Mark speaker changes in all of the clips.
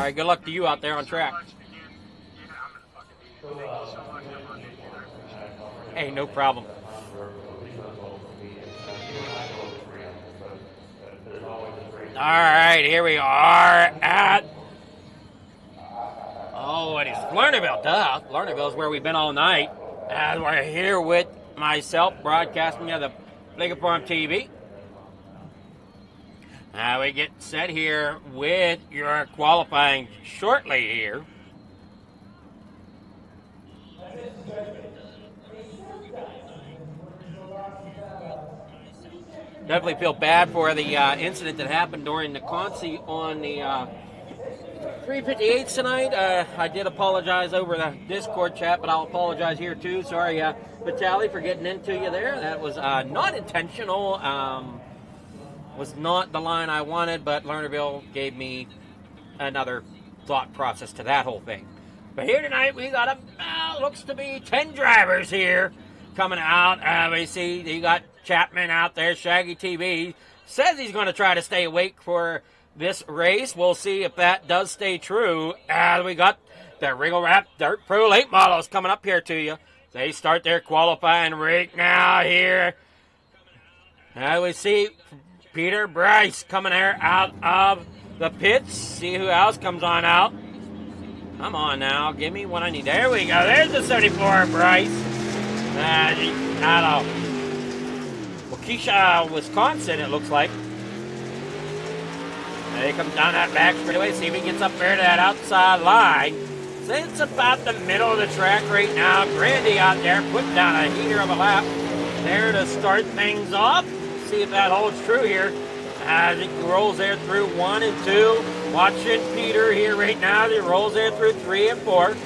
Speaker 1: All right, good luck to you out there on track. Hey, no problem. All right, here we are at, it is Lernerville, duh. Lernerville is where we've been all night. And we're here with myself, broadcasting of the Legal Farm TV. We get set here with your qualifying shortly here. Definitely feel bad for the incident that happened during the Consi on the 358 tonight. I did apologize over the Discord chat, but I'll apologize here too. Sorry, Vitaly, for getting into you there. That was not intentional. Was not the line I wanted, but Lernerville gave me another thought process to that whole thing. But here tonight, we got looks to be 10 drivers here coming out. We see you got Chapman out there. Shaggy TV says he's going to try to stay awake for this race. We'll see if that does stay true. We got the Regal Wrapz Dirt Pro late models coming up here to you. They start their qualifying right now here. We see Peter Bryce coming here out of the pits. See who else comes on out. Come on now. Give me what I need. There we go. There's the 74 Bryce. Out of Waukesha, Wisconsin, it looks like. He comes down that back straightaway. See if he gets up there to that outside line. So it's about the middle of the track right now. Grandy out there putting down a heater of a lap there to start things off. See if that holds true here as he rolls there through 1 and 2. Watching Peter here right now. He rolls there through 3 and 4.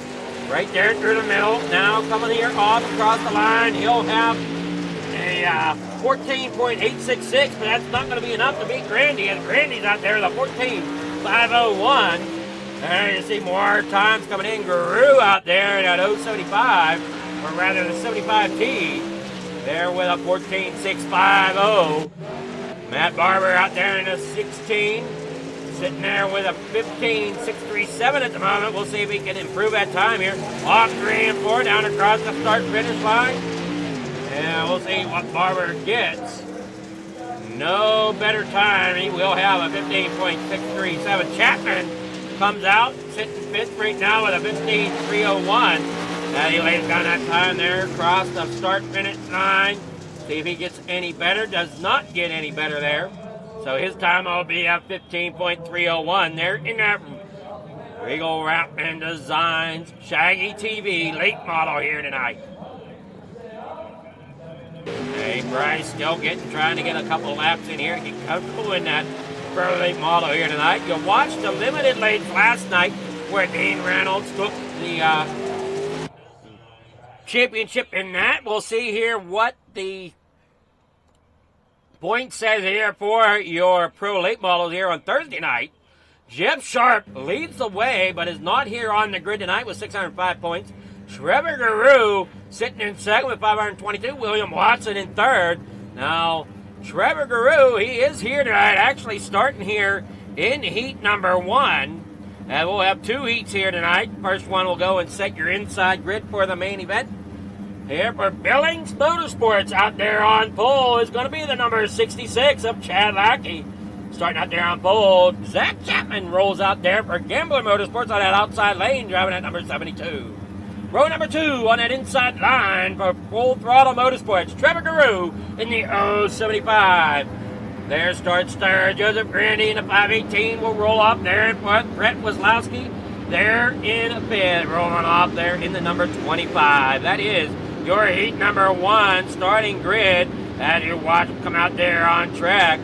Speaker 1: Right there through the middle. Now coming here off across the line. He'll have a 14.866, but that's not going to be enough to beat Grandy. And Grandy's out there with a 14.501. There you see more times coming in. Guru out there at 075, or rather the 75T. There with a 14.650. Matt Barber out there in a 16. Sitting there with a 15.637 at the moment. We'll see if he can improve that time here. Off 3 and 4 down across the start-finish line. And we'll see what Barber gets. No better time. He will have a 15.637. Chapman comes out, sitting 5th right now with a 15.301. He lays down that time there across the start-finish line. See if he gets any better. Does not get any better there. So his time will be at 15.301 there in that Regal Wrapz and Designs Shaggy TV late model here tonight. Hey, Bryce still trying to get a couple laps in here to get comfortable in that pro late model here tonight. You watched the limited lates last night where Dean Reynolds took the championship in that. We'll see here what the point says here for your pro late models here on Thursday night. Jeff Sharp leads the way, but is not here on the grid tonight with 605 points. Trevor Guru sitting in second with 522. William Watson in third. Now, Trevor Guru, he is here tonight, actually starting here in heat number 1. And we'll have 2 heats here tonight. First one will go and set your inside grid for the main event. Here for Billings Motorsports out there on pole is going to be the number 66 of Chad Lackey. Starting out there on pole, Zach Chapman rolls out there for Gambler Motorsports on that outside lane, driving at number 72. Row number 2 on that inside line for Full Throttle Motorsports, Trevor Guru in the 075. There starts third, Joseph Grandy in the 518 will roll up there in front. Brett Wazlowski there in 5th, rolling off there in the number 25. That is your heat number 1 starting grid as you watch them come out there on track.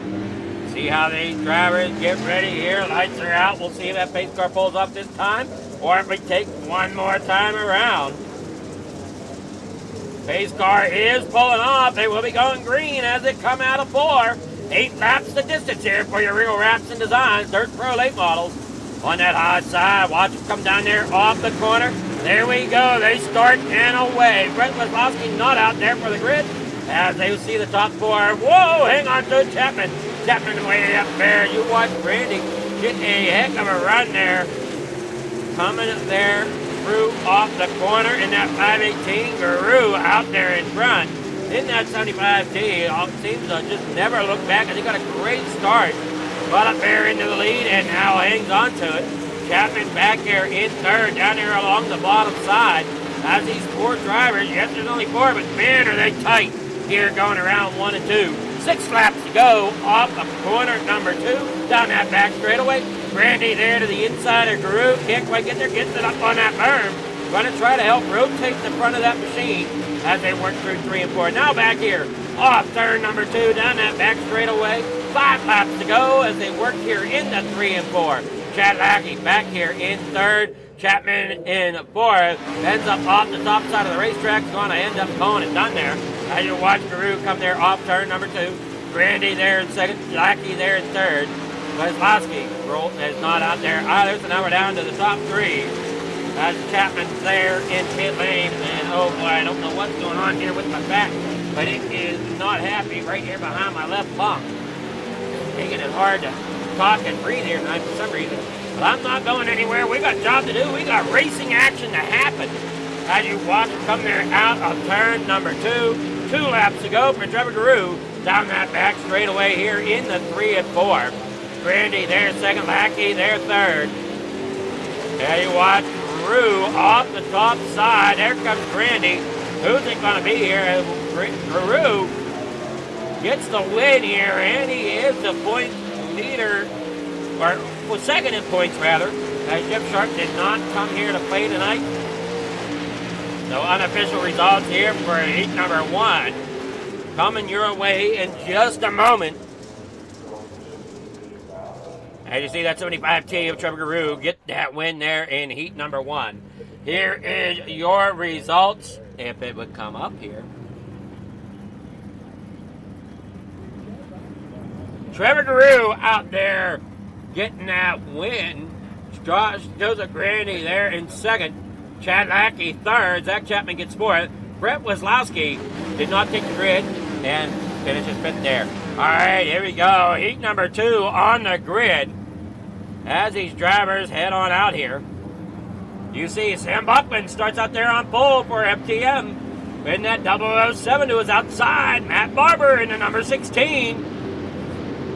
Speaker 1: See how these drivers get ready here. Lights are out. We'll see if that pace car pulls up this time or if we take one more time around. Pace car is pulling off. They will be going green as they come out of 4. 8 laps the distance here for your Regal Wrapz and Designs Dirt Pro late models. On that hot side, watch them come down there off the corner. There we go. They start and away. Brett Wazlowski not out there for the grid as they see the top 4. Whoa, hang on to Chapman. Chapman way up there. You watch Randy get a heck of a run there coming there through off the corner in that 518. Guru out there in front. In that 75T, it seems to just never look back. And they got a great start. But up there into the lead and now hangs on to it. Chapman back here in third, down here along the bottom side. As these four drivers, yes, there's only four, but man, are they tight here going around 1 and 2. 6 laps to go off of corner number 2, down that back straightaway. Brandy there to the inside of Guru, can't quite get there, gets it up on that berm. Going to try to help rotate the front of that machine as they work through 3 and 4. Now back here, off turn number 2, down that back straightaway. 5 laps to go as they work here in the 3 and 4. Chad Lackey back here in third. Chapman in fourth. Ends up off the top side of the racetrack. Going to end up calling it done there. As you watch Guru come there off turn number 2. Brandy there in second. Lackey there in third. Kozlowski is not out there either. So now we're down to the top 3. As Chapman's there in pit lane. And oh boy, I don't know what's going on here with my back. But it is not happy right here behind my left palm. Making it hard to talk and breathe here tonight for some reason. But I'm not going anywhere. We got a job to do. We got racing action to happen. As you watch him come there out of turn number 2. 2 laps to go for Trevor Guru. Down that back straightaway here in the 3 and 4. Brandy there second. Lackey there third. There you watch Guru off the top side. There comes Brandy. Who's it going to be here? Guru gets the win here, and he is the point leader, or well, second in points rather, as Jeff Sharp did not come here to play tonight. So unofficial results here for heat number 1 coming your way in just a moment. As you see that 75T of Trevor Guru get that win there in heat number 1. Here is your results, if it would come up here. Trevor Guru out there getting that win. Joseph Grandy there in second. Chad Lackey third. Zach Chapman gets fourth. Brett Weslowski did not take the grid and finishes fifth there. All right, here we go. Heat number 2 on the grid. As these drivers head on out here. You see Sam Buckman starts out there on pole for FTM. In that 007 to his outside. Matt Barber in the number 16.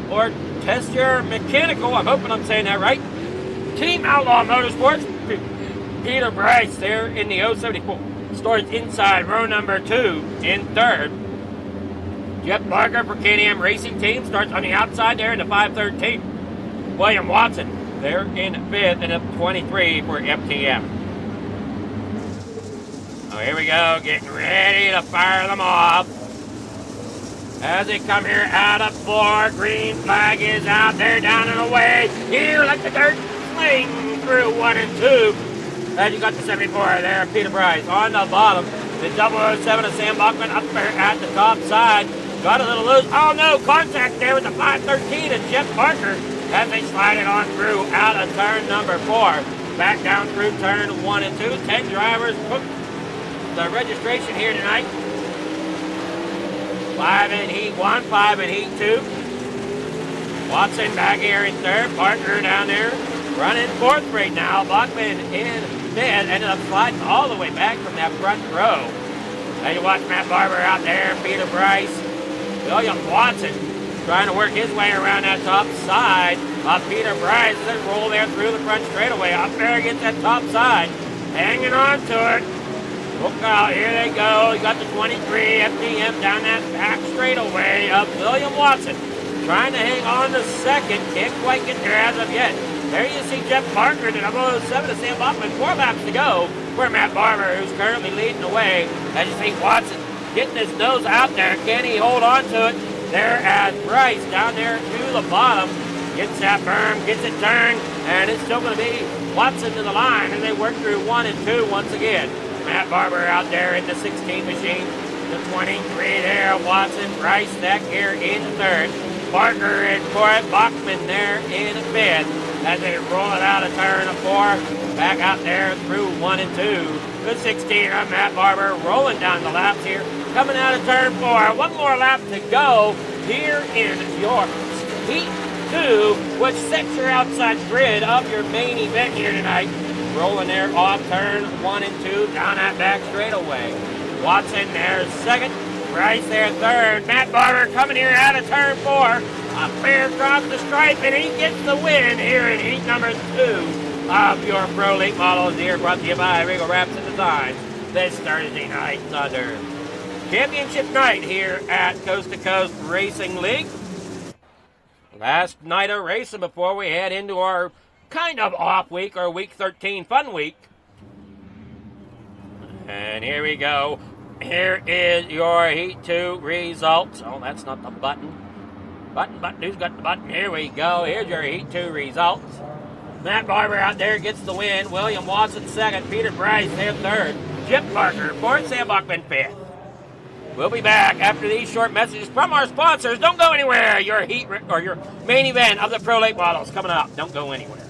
Speaker 1: Or Tester Mechanical, I'm hoping I'm saying that right. Team Outlaw Motorsports, Peter Bryce there in the 074. Starts inside row number 2 in third. Jeff Barker for K&M Racing Team starts on the outside there in the 513. William Watson there in fifth and up 23 for FTM. Oh, here we go, getting ready to fire them off. As they come here out of 4, green flag is out there, down and away. Here, like the dirt, sling through 1 and 2. As you got the 74 there, Peter Bryce on the bottom. The 007 of Sam Bachman up there at the top side. Got a little loose. Oh no, contact there with the 513 and Jeff Parker as they slide it on through out of turn number 4. Back down through turn 1 and 2. 10 drivers booked the registration here tonight. 5 in heat 1, 5 in heat 2. Watson back here in third. Parker down there running fourth right now. Bachman in fifth. Ended up sliding all the way back from that front row. Now you watch Matt Barber out there. Peter Bryce. William Watson trying to work his way around that top side of Peter Bryce. They roll there through the front straightaway. Up there against that top side. Hanging on to it. Look out, here they go. You got the 23 FTM down that back straightaway of William Watson. Trying to hang on to second. Can't quite get there as of yet. There you see Jeff Parker, the 007 of Sam Bachman. 4 laps to go for Matt Barber, who's currently leading the way. As you see Watson getting his nose out there. Can he hold on to it? There as Bryce down there to the bottom. Gets that berm, gets it turned, and it's still going to be Watson to the line as they work through 1 and 2 once again. Matt Barber out there in the 16 machine. The 23 there, Watson, Bryce back here in third. Parker in fourth, Bachman there in fifth. As they roll it out of turn 4, back out there through 1 and 2. The 16 of Matt Barber rolling down the laps here. Coming out of turn 4, 1 more lap to go here in your heat 2, which sets your outside grid of your main event here tonight. rolling there off turn 1 and 2 down that back straightaway. Watson there second. Bryce there third. Matt Barber coming here out of turn 4. Up there across the stripe, and he gets the win here in heat number 2 of your Pro Late Models here, brought to you by Regal Wrapz and Designs this Thursday night Thunder. Championship night here at Coast to Coast Racing League. Last night of racing before we head into our kind of off week, or week 13 fun week. And here we go. Here is your Heat 2 results. Oh, that's not the button. Button, who's got the button? Here we go. Here's your Heat 2 results. Matt Barber out there gets the win. William Watson second. Peter Bryce there third. Chip Parker fourth. Sam Buckman fifth. We'll be back after these short messages from our sponsors. Don't go anywhere. Your heat or your main event of the Pro Late Models coming up. Don't go anywhere.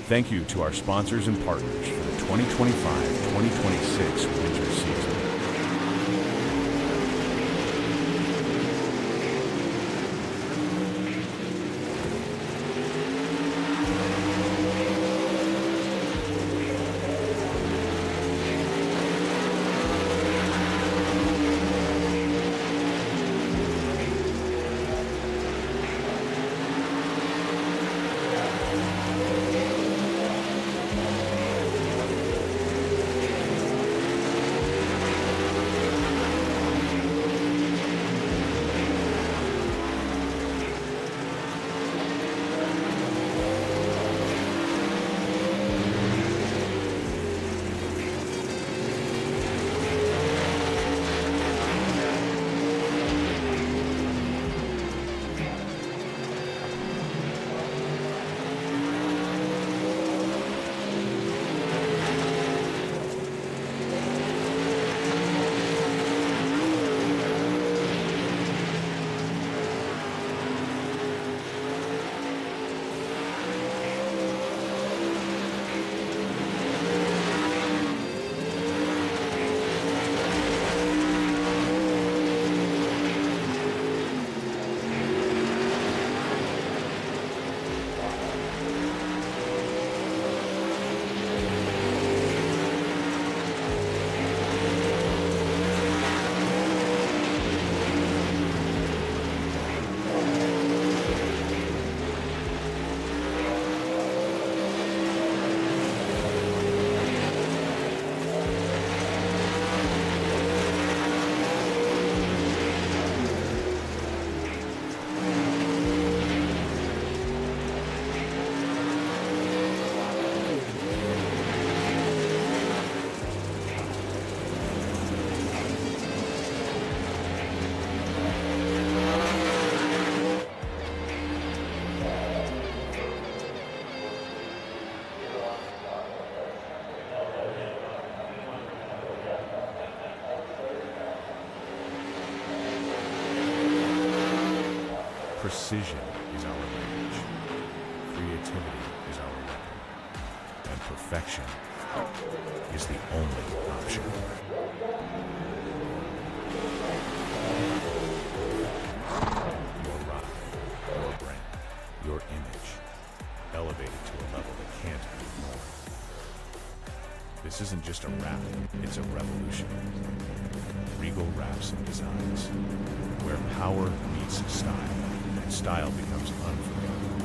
Speaker 2: Thank you to our sponsors and partners for the 2025-2026 winter season. Precision is our language, creativity is our weapon, and perfection is the only option. Your ride, your brand, your image, elevated to a level that can't be ignored. This isn't just a wrap, it's a revolution. Regal Wrapz and Designs, where power meets style. Style becomes unforgettable.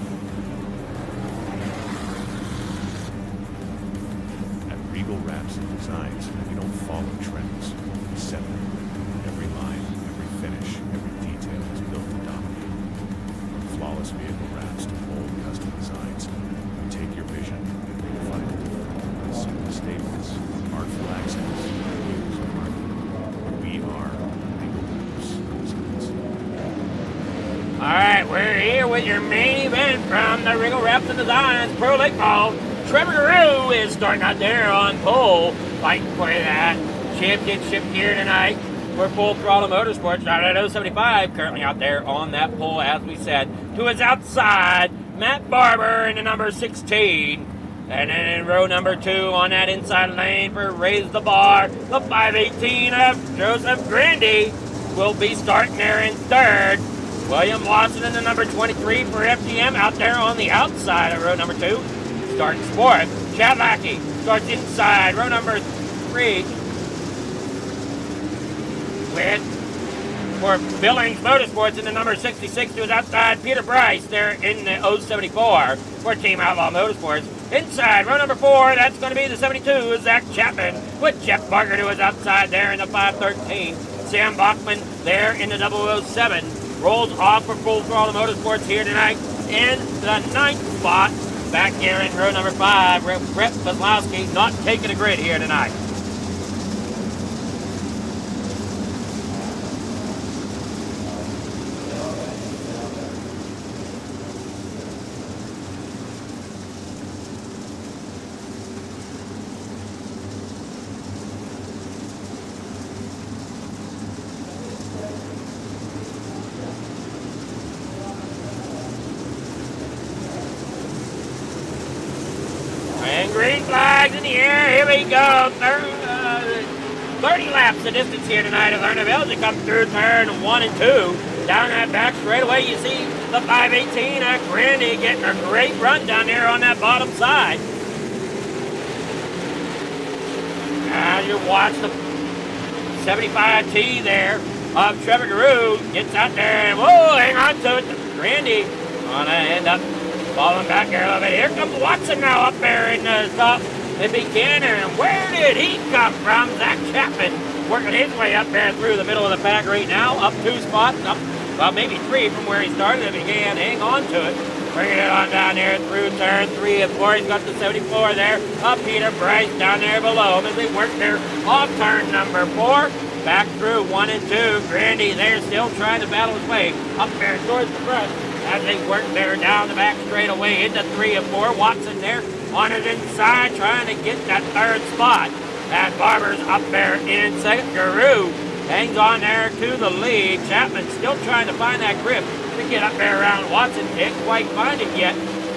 Speaker 2: At Regal Wrapz and Designs, we don't follow trends, we set them. Every line, every finish, every detail is built to dominate. From flawless vehicle wraps to bold custom designs, we take your vision and refine it. Simple statements, artful accents, hues of harmony. We are Regal Wrapz and Designs.
Speaker 1: All right, we're here with your main event from the Regal Wrapz and Designs Pro Late Model. Trevor Guru is starting out there on pole, fighting for that championship here tonight for Full Throttle Motorsports. Started at 075, currently out there on that pole, as we said. To his outside, Matt Barber in the number 16. And then in row number 2 on that inside lane for Raise the Bar, the 518 of Joseph Grandy will be starting there in third. William Watson in the number 23 for FGM out there on the outside of row number 2. starting fourth. Chad Lackey starts inside row number 3 for Billings Motorsports in the number 66 to his outside. Peter Bryce there in the 074 for Team Outlaw Motorsports. Inside row number 4, that's going to be the 72, Zach Chapman with Jeff Barker to his outside there in the 513. Sam Bachman there in the 007 rolls off for Full Throttle Motorsports here tonight in the 9th spot. Back here in row number 5, Brett Kozlowski not taking a grid here tonight. And green flags in the air. Here we go. 30 laps the distance here tonight at Lernerville as they come through turn 1 and 2. Down that back straightaway, you see the 518 at Grandy getting a great run down there on that bottom side. As you watch the 75T there of Trevor Guru gets out there and whoa, hang on to it. Grandy gonna end up falling back there a little bit. Here comes Watson now up there in the top. It began, and where did he come from? Zach Chapman working his way up there through the middle of the pack right now. Up 2 spots, up well, maybe 3 from where he started. It began, hang on to it. Bringing it on down there through turn 3 and 4. He's got the 74 there. Up Peter Bryce down there below him as they work there off turn number 4. Back through 1 and 2. Grandy there still trying to battle his way up there towards the front as they work there down the back straightaway into 3 and 4. Watson there on his inside trying to get that 3rd spot. And Barber's up there in 2nd. Guru hangs on there to the lead. Chapman still trying to find that grip to get up there around Watson. Can't quite find it yet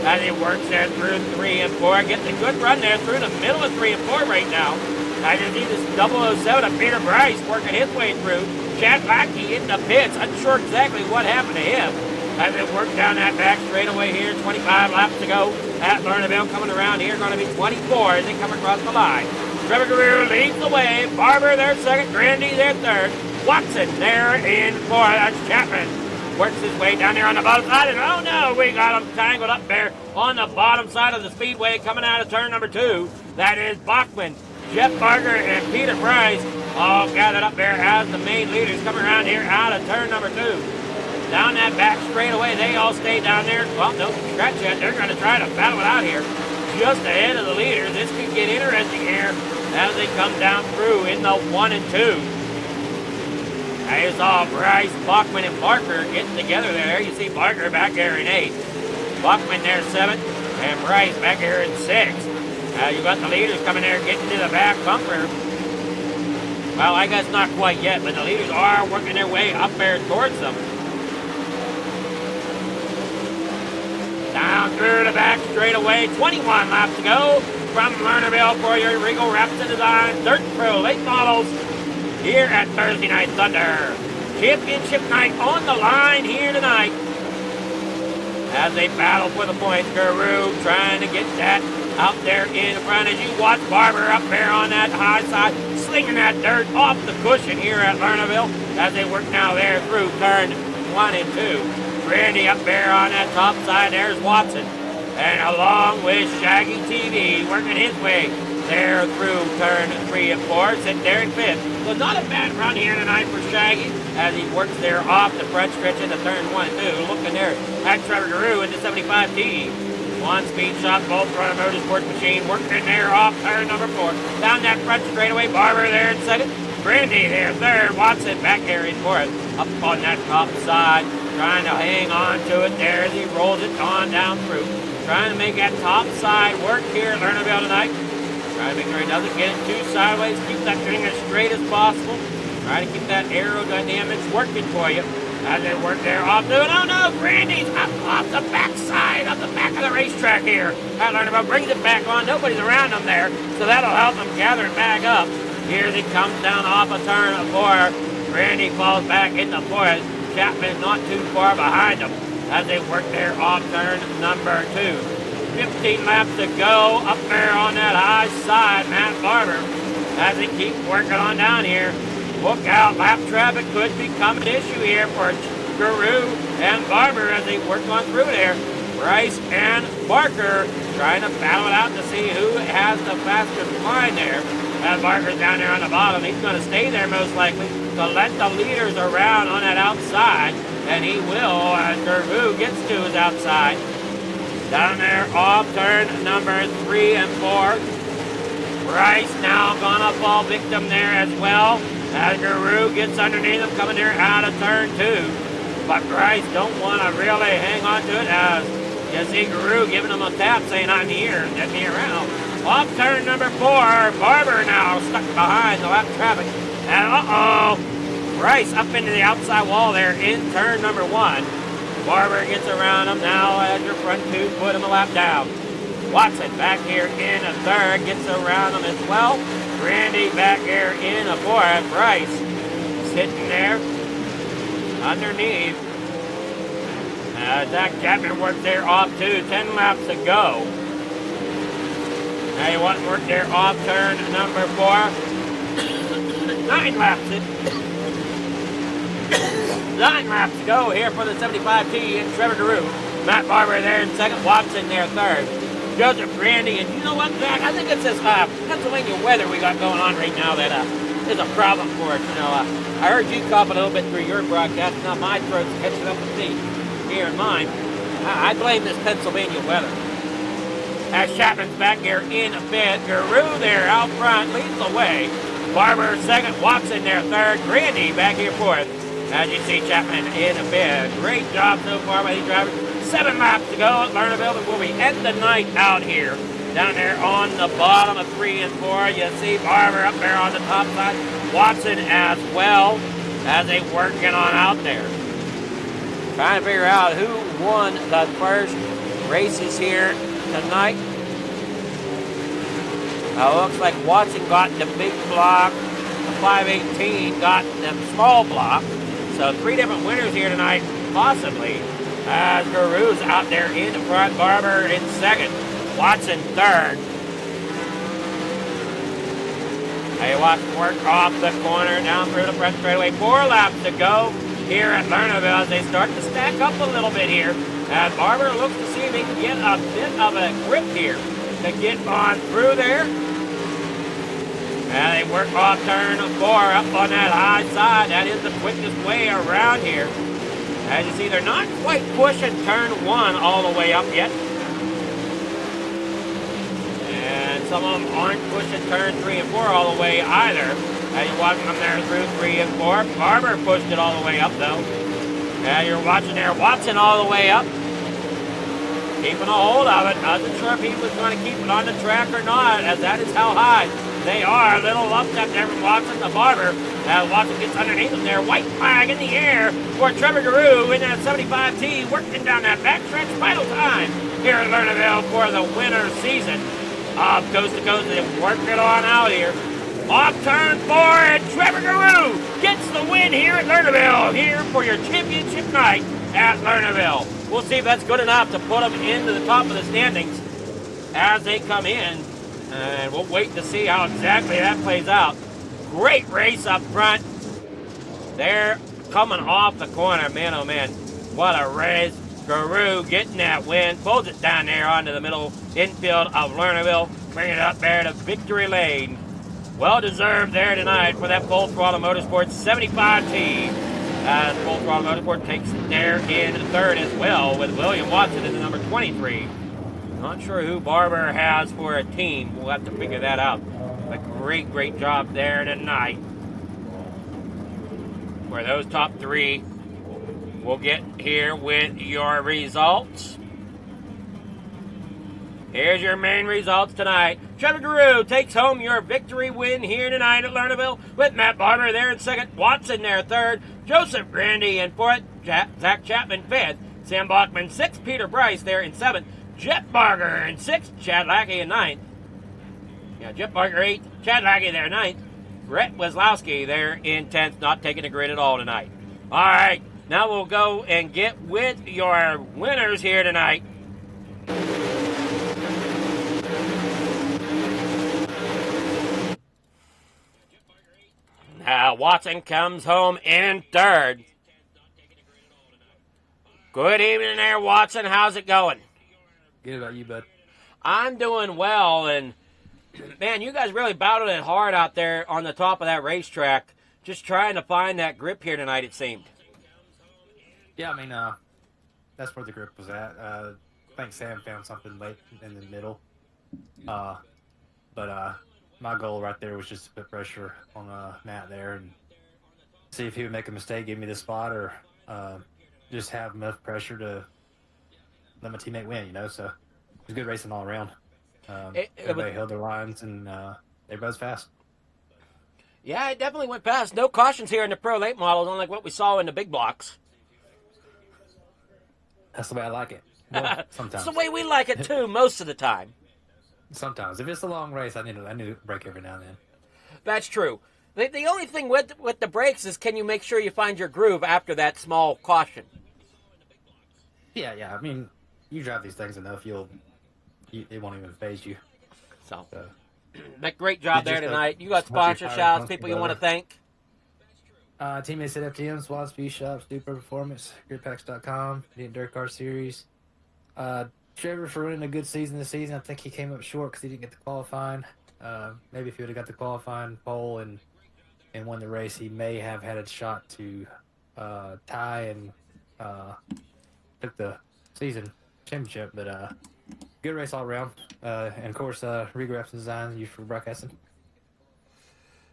Speaker 1: as he works there through 3 and 4. Gets a good run there through the middle of 3 and 4 right now. I just see this 007 of Peter Bryce working his way through. Chad Lackey in the pits. Unsure exactly what happened to him. As they work down that back straightaway here, 25 laps to go at Lernerville. Coming around here, going to be 24 as they come across the line. Trevor Guru leads the way. Barber there 2nd. Grandy there 3rd. Watson there in 4th. That's Chapman. Works his way down there on the bottom side. And oh no, we got him tangled up there on the bottom side of the speedway coming out of turn number 2. That is Bachman, Jeff Barker, and Peter Bryce all gathered up there as the main leaders coming around here out of turn number 2. Down that back straightaway, they all stay down there. Well, no, scratch yet. They're going to try to battle it out here just ahead of the leaders. This could get interesting here as they come down through in the 1 and 2. I saw Bryce, Bachman, and Barker getting together there. You see Barker back there in 8th. Bachman there 7th, and Bryce back here in 6th. You got the leaders coming there getting to the back bumper. Well, I guess not quite yet, but the leaders are working their way up there towards them. Down through the back straightaway, 21 laps to go from Lernerville for your Regal Wrapz and Design Dirt Pro Late Models here at Thursday Night Thunder. Championship night on the line here tonight as they battle for the points. Guru trying to get that out there in front as you watch Barber up there on that high side, slinging that dirt off the cushion here at Lernerville as they work now there through turn 1 and 2. Randy up there on that top side, there's Watson. And along with Shaggy TV, working his way there through turn 3 and 4, sitting there in 5th. So not a bad run here tonight for Shaggy as he works there off the front stretch into turn 1 and 2. Looking there at Trevor Guru in the 75T. 1-speed shot, both front of motorsports machine, working there off turn number 4. Down that front straightaway, Barber there in 2nd. Brandy there 3rd. Watson back there in 4th. Up on that top side, trying to hang on to it there as he rolls it on down through. Trying to make that top side work here at Lernerville tonight. Trying to make sure he doesn't get it too sideways. Keep that thing as straight as possible. Try to keep that aerodynamics working for you as they work there off to it. Oh no, Brandy's up off the back side of the back of the racetrack here at Lernerville. Brings it back on. Nobody's around him there, so that'll help him gather it back up. Here as he comes down off a turn of 4. Brandy falls back into 4th. Chapman not too far behind him as they work there off turn number 2. 15 laps to go up there on that high side. Matt Barber as he keeps working on down here. Look out, lap traffic could become an issue here for Guru and Barber as they work on through there. Bryce and Barker trying to battle it out to see who has the fastest line there. As Barker's down there on the bottom, he's going to stay there most likely to let the leaders around on that outside, and he will as Guru gets to his outside. Down there off turn number 3 and 4. Bryce now gonna fall victim there as well. As Guru gets underneath him, coming there out of turn 2. But Bryce don't want to really hang on to it as you see Guru giving him a tap saying, I'm here, get me around. Off turn number 4, Barber now stuck behind the lap traffic. And Bryce up into the outside wall there in turn number 1. Barber gets around him now as your front 2 put him a lap down. Watson back here in a 3rd, gets around him as well. Randy back here in a 4th. Bryce sitting there underneath. Zach Chapman worked there off 2, 10 laps to go. Now you want to work there off turn number 4. 9 laps. 9 laps to go here for the 75T and Trevor Guru. Matt Barber there in 2nd, Watson there 3rd. Joseph Randy, and you know what, Zach? I think it's this Pennsylvania weather we got going on right now that is a problem for us. You know, I heard you cough a little bit through your broadcast. Now my throat's catching up with me here in mine. I blame this Pennsylvania weather. As Chapman's back here in a 5th, Guru there out front leads the way. Barber 2nd, Watson there 3rd, Randy back here 4th. As you see Chapman in a 5th. Great job so far by these drivers. 7 laps to go at Lernerville before we end the night out here. Down there on the bottom of 3 and 4, you see Barber up there on the top side. Watson as well as they working on out there. Trying to figure out who won the first races here tonight. Looks like Watson got the big block. The 518 got the small block. So 3 different winners here tonight, possibly. As Guru's out there in the front, Barber in 2nd, Watson 3rd. Hey, Watson work off the corner, down through the front straightaway. 4 laps to go here at Lernerville as they start to stack up a little bit here. As Barber looks to see if he can get a bit of a grip here to get on through there. And they work off turn 4 up on that high side. That is the quickest way around here. As you see, they're not quite pushing turn 1 all the way up yet. And some of them aren't pushing turn 3 and 4 all the way either. As you're watching them there through 3 and 4. Barber pushed it all the way up though. And you're watching there Watson all the way up. Keeping a hold of it. Not sure if he was going to keep it on the track or not, as that is how high they are. A little upset there from Watson to Barber. As Watson gets underneath him there. White flag in the air for Trevor Guru in that 75T. Working down that backstretch. Final time here at Lernerville for the winter season of Coast to Coast. They work it on out here. Off turn 4 and Trevor Guru gets the win here at Lernerville. Here for your championship night at Lernerville. We'll see if that's good enough to put them into the top of the standings as they come in. And we'll wait to see how exactly that plays out. Great race up front. They're coming off the corner. Man, oh man, what a race. Guru getting that win. Pulls it down there onto the middle infield of Lernerville. Bring it up there to victory lane. Well deserved there tonight for that Full Throttle Motorsports 75T. As Full Throttle Motorsport takes it there in 3rd as well with William Watson in the number 23. Not sure who Barber has for a team. We'll have to figure that out. A great, great job there tonight. Where those top 3 will get here with your results. Here's your main results tonight. Trevor Guru takes home your victory win here tonight at Lernerville with Matt Barber there in 2nd, Watson there 3rd, Joseph Grandy in 4th, Zach Chapman 5th, Sam Bachman 6th, Peter Bryce there in 7th, Jet Barger in 6th, Chad Lackey in 9th. Yeah, Jet Barger 8th, Chad Lackey there 9th, Brett Weslowski there in 10th, not taking the grid at all tonight. All right, now we'll go and get with your winners here tonight. Watson comes home in third. Good evening there, Watson. How's it going?
Speaker 3: Good about you, bud.
Speaker 1: I'm doing well, and man, you guys really battled it hard out there on the top of that racetrack, just trying to find that grip here tonight, it seemed.
Speaker 3: Yeah, I mean, that's where the grip was at. I think Sam found something late in the middle. But my goal right there was just to put pressure on Matt there and see if he would make a mistake, give me the spot, or just have enough pressure to let my teammate win, you know? So it was good racing all around. Everybody held their lines, and everybody's fast.
Speaker 1: Yeah, it definitely went past. No cautions here in the Pro Late models, unlike what we saw in the big blocks.
Speaker 3: That's the way I like it. Well, sometimes.
Speaker 1: It's the way we like it, too, most of the time.
Speaker 3: Sometimes. If it's a long race, I need to break every now and then.
Speaker 1: That's true. The only thing with the brakes is, can you make sure you find your groove after that small caution?
Speaker 3: Yeah. I mean, you drive these things enough, it won't even phase you.
Speaker 1: So great job there tonight. You got sponsor shout-outs, people you want to thank?
Speaker 3: Teammates at FTM, SWAT, Speed Shops, Super Performance, GridPacks.com, the Dirt Car Series. Trevor for running a good season this season. I think he came up short because he didn't get the qualifying. Maybe if he would have got the qualifying pole and won the race, he may have had a shot to tie and took the season championship. But good race all around. And of course, Regal Wrapz Design, you for broadcasting.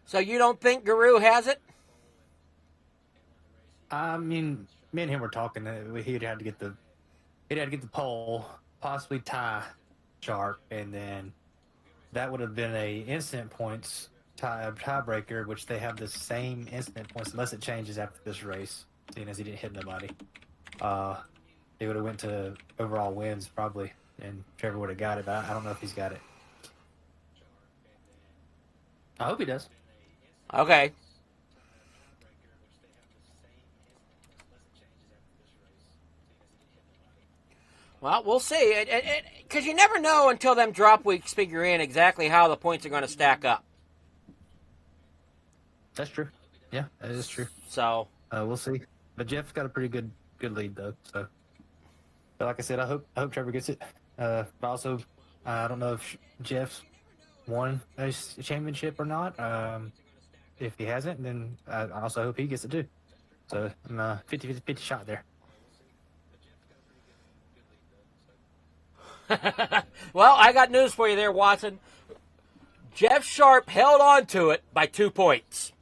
Speaker 1: So you don't think Guru has it?
Speaker 3: I mean, me and him were talking. He'd had to get the pole, possibly tie Sharp, and then that would have been a instant points tiebreaker, which they have the same instant points unless it changes after this race. Seeing as he didn't hit nobody, they would have went to overall wins probably, and Trevor would have got it. But I don't know if he's got it. I hope he does.
Speaker 1: Okay. Well, we'll see. Because you never know until them drop weeks figure in exactly how the points are going to stack up.
Speaker 3: That's true. Yeah, that is true.
Speaker 1: So
Speaker 3: we'll see. But Jeff's got a pretty good lead though. So, but like I said, I hope Trevor gets it. But also, I don't know if Jeff's won a championship or not. If he hasn't, then I also hope he gets it too. So I'm 50-50 shot there.
Speaker 1: Well, I got news for you there, Watson. Jeff Sharp held on to it by 2 points.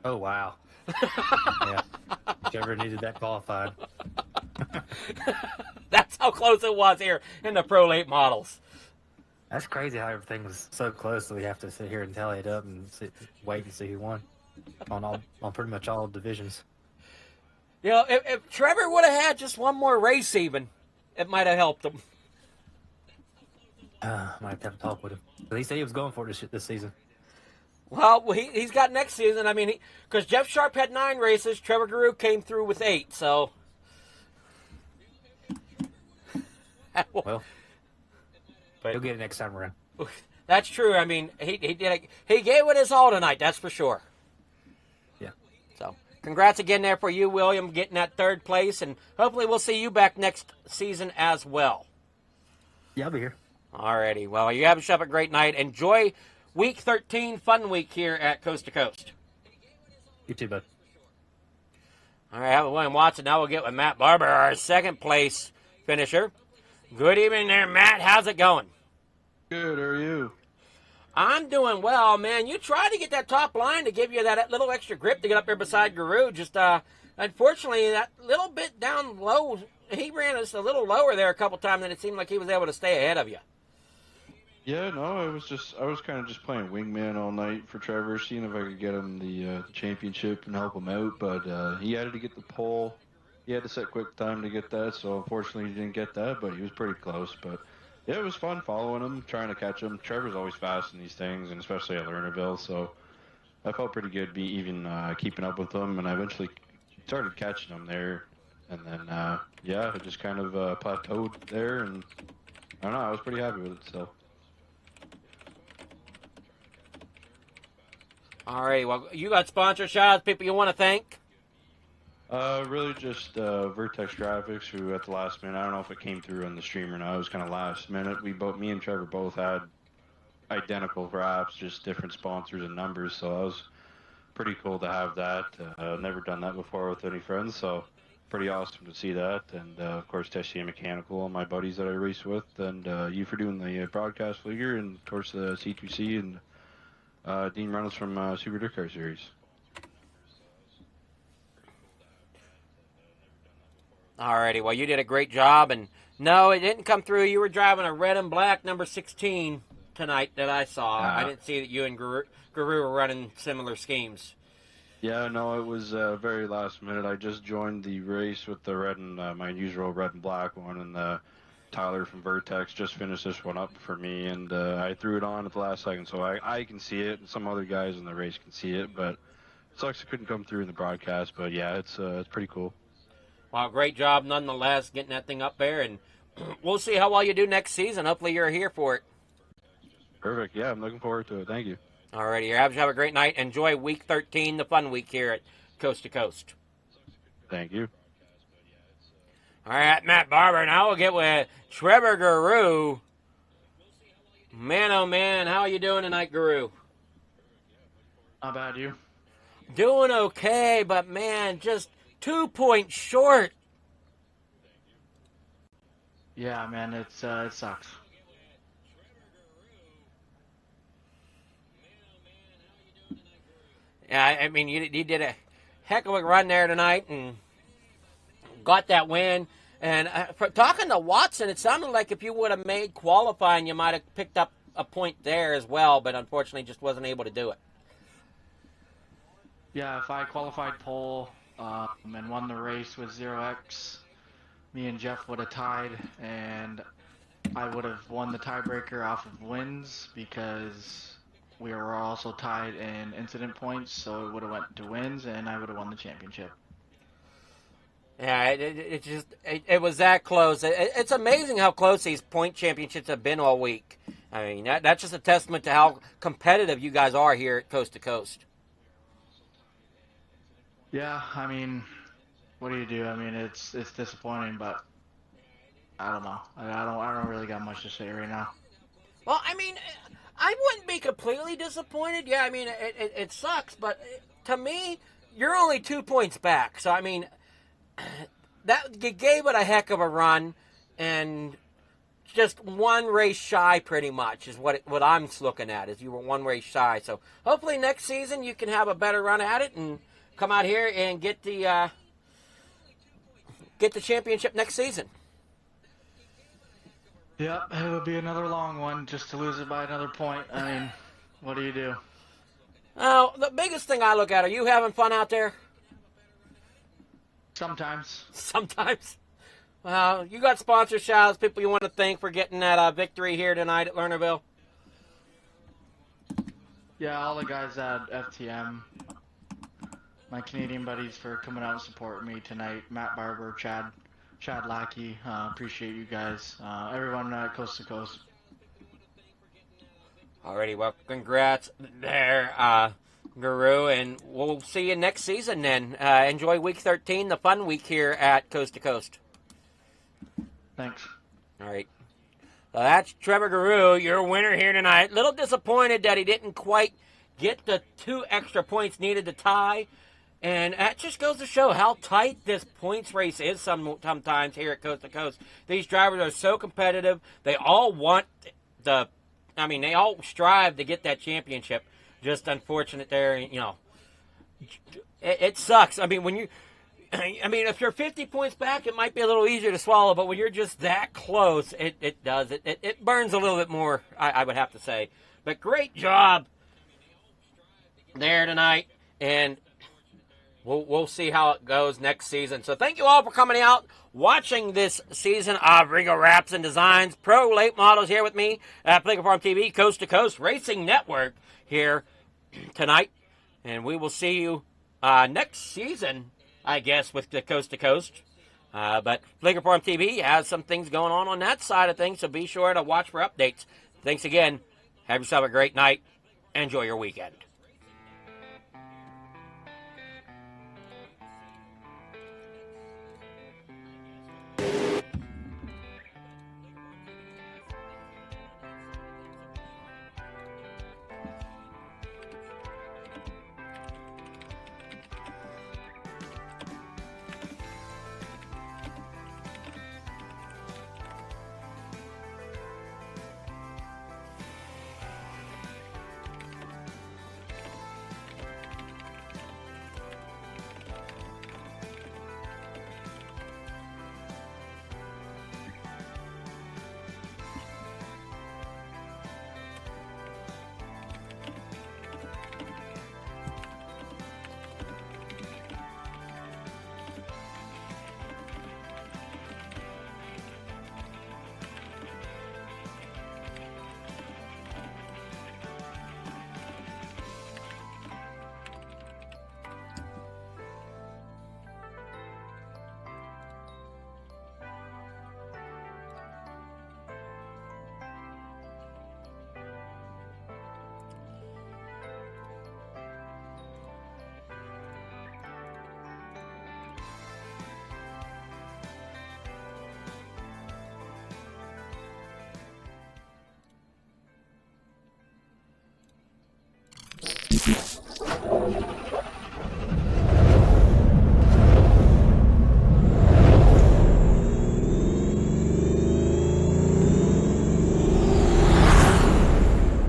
Speaker 3: Oh, wow. Yeah. Trevor needed that qualified.
Speaker 1: That's how close it was here in the Pro Late models.
Speaker 3: That's crazy how everything was so close that we have to sit here and tally it up and wait and see who won on pretty much all divisions.
Speaker 1: You know, if Trevor would have had just one more race even, it might have helped him.
Speaker 3: Might have to talk with him. But he said he was going for it this season.
Speaker 1: Well, he's got next season. I mean, because Jeff Sharp had 9 races, Trevor Guru came through with 8. So,
Speaker 3: well, he'll get it next time around.
Speaker 1: That's true. I mean, he gave it his all tonight. That's for sure.
Speaker 3: Yeah.
Speaker 1: So, congrats again there for you, William, getting that 3rd place, and hopefully we'll see you back next season as well.
Speaker 3: Yeah, I'll be here.
Speaker 1: Alrighty. Well, you have yourself a great night. Enjoy Week 13, Fun Week here at Coast to Coast.
Speaker 3: You too, bud.
Speaker 1: All right, have a William Watson. Now we'll get with Matt Barber, our 2nd place finisher. Good evening there, Matt. How's it going?
Speaker 4: Good. How are you?
Speaker 1: I'm doing well, man. You tried to get that top line to give you that little extra grip to get up there beside Guru. Just unfortunately, that little bit down low, he ran us a little lower there a couple times, and it seemed like he was able to stay ahead of you.
Speaker 4: Yeah, no, I was kind of just playing wingman all night for Trevor, seeing if I could get him the championship and help him out. But he had to get the pole. He had to set quick time to get that, so unfortunately he didn't get that, but he was pretty close. But yeah, it was fun following him, trying to catch him. Trevor's always fast in these things, and especially at Lernerville, so I felt pretty good even keeping up with him, and I eventually started catching him there. And then, yeah, it just kind of plateaued there, and I don't know, I was pretty happy with it, so.
Speaker 1: All right. Well, you got sponsor shout-outs, people you want to thank?
Speaker 4: Really just Vertex Graphics, who at the last minute, I don't know if it came through on the stream or not, it was kind of last minute. Me and Trevor both had identical wraps, just different sponsors and numbers, so that was pretty cool to have that. Never done that before with any friends, so pretty awesome to see that. And of course, Tessier Mechanical, all my buddies that I race with, and you for doing the broadcast figure, and of course the C2C and Dean Reynolds from Super Dirt Car Series.
Speaker 1: Alrighty, well, you did a great job, and no, it didn't come through. You were driving a red and black number 16 tonight that I saw. I didn't see that you and Guru were running similar schemes.
Speaker 4: Yeah, no, it was very last minute. I just joined the race with the red and my usual red and black one, and Tyler from Vertex just finished this one up for me, and I threw it on at the last second, so I can see it, and some other guys in the race can see it, but it sucks it couldn't come through in the broadcast, but yeah, it's pretty cool.
Speaker 1: Well, great job nonetheless getting that thing up there, and we'll see how well you do next season. Hopefully you're here for it.
Speaker 4: Perfect. Yeah, I'm looking forward to it. Thank you.
Speaker 1: All righty. You have a great night. Enjoy Week 13, the fun week here at Coast to Coast.
Speaker 4: Thank you.
Speaker 1: All right, Matt Barber. Now we'll get with Trevor Guru. Man, oh, man, how are you doing tonight, Guru?
Speaker 5: How about you?
Speaker 1: Doing okay, but, man, just 2 points short.
Speaker 5: Yeah, man, it sucks.
Speaker 1: Yeah, I mean, you did a heck of a run there tonight and got that win. And talking to Watson, it sounded like if you would have made qualifying, you might have picked up a point there as well, but unfortunately just wasn't able to do it.
Speaker 5: Yeah, if I qualified pole and won the race with 0x, me and Jeff would have tied, and I would have won the tiebreaker off of wins because we were also tied in incident points, so it would have went to wins, and I would have won the championship.
Speaker 1: Yeah, it was that close. It's amazing how close these point championships have been all week. I mean, that's just a testament to how competitive you guys are here at Coast to Coast.
Speaker 5: Yeah, I mean, what do you do? I mean, it's disappointing, but I don't know. I don't really got much to say right now.
Speaker 1: Well, I mean, I wouldn't be completely disappointed. Yeah, I mean, it sucks, but to me, you're only 2 points back. So, I mean, that you gave it a heck of a run, and just one race shy pretty much is what I'm looking at, is you were one race shy. So, hopefully next season you can have a better run at it and come out here and get the championship next season.
Speaker 5: Yep, it would be another long one just to lose it by another point. I mean, what do you do?
Speaker 1: Oh, the biggest thing I look at, are you having fun out there?
Speaker 5: Sometimes.
Speaker 1: Sometimes. Well, you got sponsor shout-outs, people you want to thank for getting that victory here tonight at Lernerville?
Speaker 5: Yeah, all the guys at FTM, my Canadian buddies for coming out and supporting me tonight. Matt Barber, Chad Lackey, appreciate you guys. Everyone at Coast to Coast.
Speaker 1: Alrighty, well, congrats there, Guru, and we'll see you next season then. Enjoy Week 13, the fun week here at Coast to Coast.
Speaker 5: Thanks.
Speaker 1: All right. So that's Trevor Guru, your winner here tonight. Little disappointed that he didn't quite get the 2 extra points needed to tie. And that just goes to show how tight this points race is sometimes here at Coast to Coast. These drivers are so competitive. They all want they all strive to get that championship. Just unfortunate there, it sucks. I mean, if you're 50 points back, it might be a little easier to swallow, but when you're just that close, it does. It burns a little bit more, I would have to say. But great job there tonight, and we'll see how it goes next season. So thank you all for coming out, watching this season of Regal Wrapz and Designs Pro Late Models here with me at Flicker Farm TV, Coast to Coast Racing Network here tonight. And we will see you next season, I guess, with the Coast to Coast. But Flicker Farm TV has some things going on that side of things, so be sure to watch for updates. Thanks again. Have yourself a great night. Enjoy your weekend.